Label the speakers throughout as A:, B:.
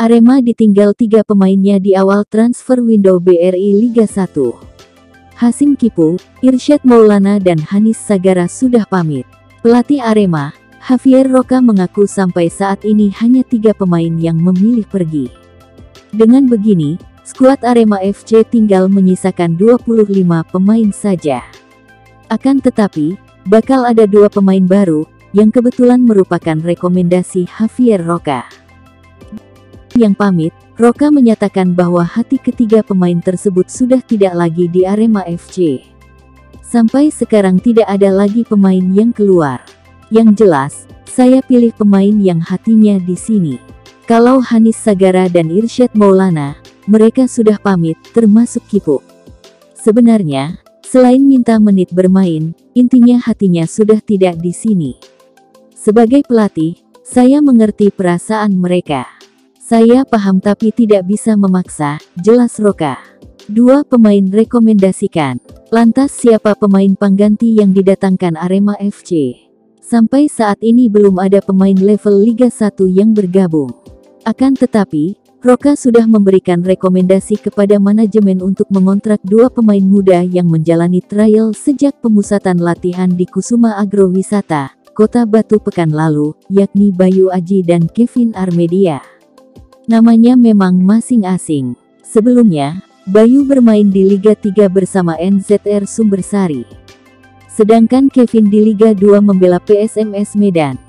A: Arema ditinggal 3 pemainnya di awal transfer window BRI Liga 1. Hasim Kipu, Irsyad Maulana dan Hanis Sagara sudah pamit. Pelatih Arema, Javier Roca mengaku sampai saat ini hanya 3 pemain yang memilih pergi. Dengan begini, skuad Arema FC tinggal menyisakan 25 pemain saja. Akan tetapi, bakal ada 2 pemain baru, yang kebetulan merupakan rekomendasi Javier Roca. Yang pamit, Roca menyatakan bahwa hati ketiga pemain tersebut sudah tidak lagi di Arema FC. Sampai sekarang tidak ada lagi pemain yang keluar. Yang jelas, saya pilih pemain yang hatinya di sini. Kalau Hanis Sagara dan Irsyad Maulana, mereka sudah pamit, termasuk Kipu. Sebenarnya, selain minta menit bermain, intinya hatinya sudah tidak di sini. Sebagai pelatih, saya mengerti perasaan mereka. Saya paham tapi tidak bisa memaksa, jelas Roca. 2 pemain rekomendasikan. Lantas siapa pemain pengganti yang didatangkan Arema FC? Sampai saat ini belum ada pemain level Liga 1 yang bergabung. Akan tetapi, Roca sudah memberikan rekomendasi kepada manajemen untuk mengontrak 2 pemain muda yang menjalani trial sejak pemusatan latihan di Kusuma Agrowisata, Kota Batu pekan lalu, yakni Bayu Aji dan Kevin Armedia. Namanya memang masing asing. Sebelumnya, Bayu bermain di Liga 3 bersama NZR Sumbersari. Sedangkan Kevin di Liga 2 membela PSMS Medan.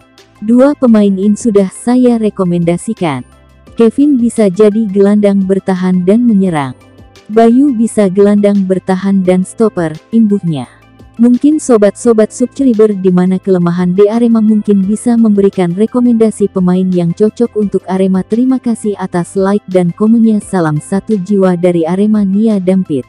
A: 2 pemain ini sudah saya rekomendasikan. Kevin bisa jadi gelandang bertahan dan menyerang. Bayu bisa gelandang bertahan dan stopper, imbuhnya. Mungkin sobat-sobat subscriber di mana kelemahan di Arema mungkin bisa memberikan rekomendasi pemain yang cocok untuk Arema. Terima kasih atas like dan komennya. Salam satu jiwa dari Arema Nia Dampit.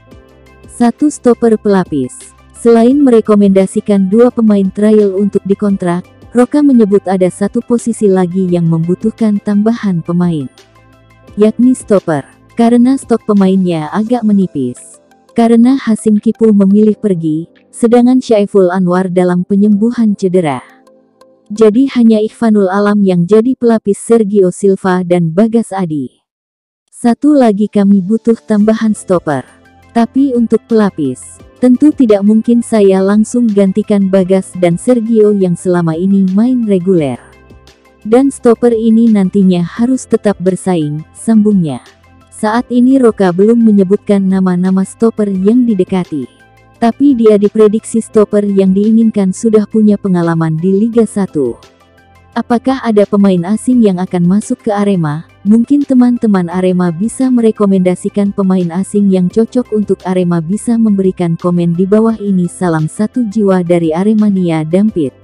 A: 1 stopper pelapis. Selain merekomendasikan 2 pemain trial untuk dikontrak, Roca menyebut ada 1 posisi lagi yang membutuhkan tambahan pemain, yakni stopper. Karena stok pemainnya agak menipis. Karena Hasim Kipu memilih pergi, sedangkan Syaiful Anwar dalam penyembuhan cedera. Jadi hanya Ikhfanul Alam yang jadi pelapis Sergio Silva dan Bagas Adi. 1 lagi kami butuh tambahan stopper. Tapi untuk pelapis, tentu tidak mungkin saya langsung gantikan Bagas dan Sergio yang selama ini main reguler. Dan stopper ini nantinya harus tetap bersaing, sambungnya. Saat ini Roca belum menyebutkan nama-nama stopper yang didekati. Tapi dia diprediksi stopper yang diinginkan sudah punya pengalaman di Liga 1. Apakah ada pemain asing yang akan masuk ke Arema? Mungkin teman-teman Arema bisa merekomendasikan pemain asing yang cocok untuk Arema. Bisa memberikan komen di bawah ini. Salam satu jiwa dari Aremania Dampit.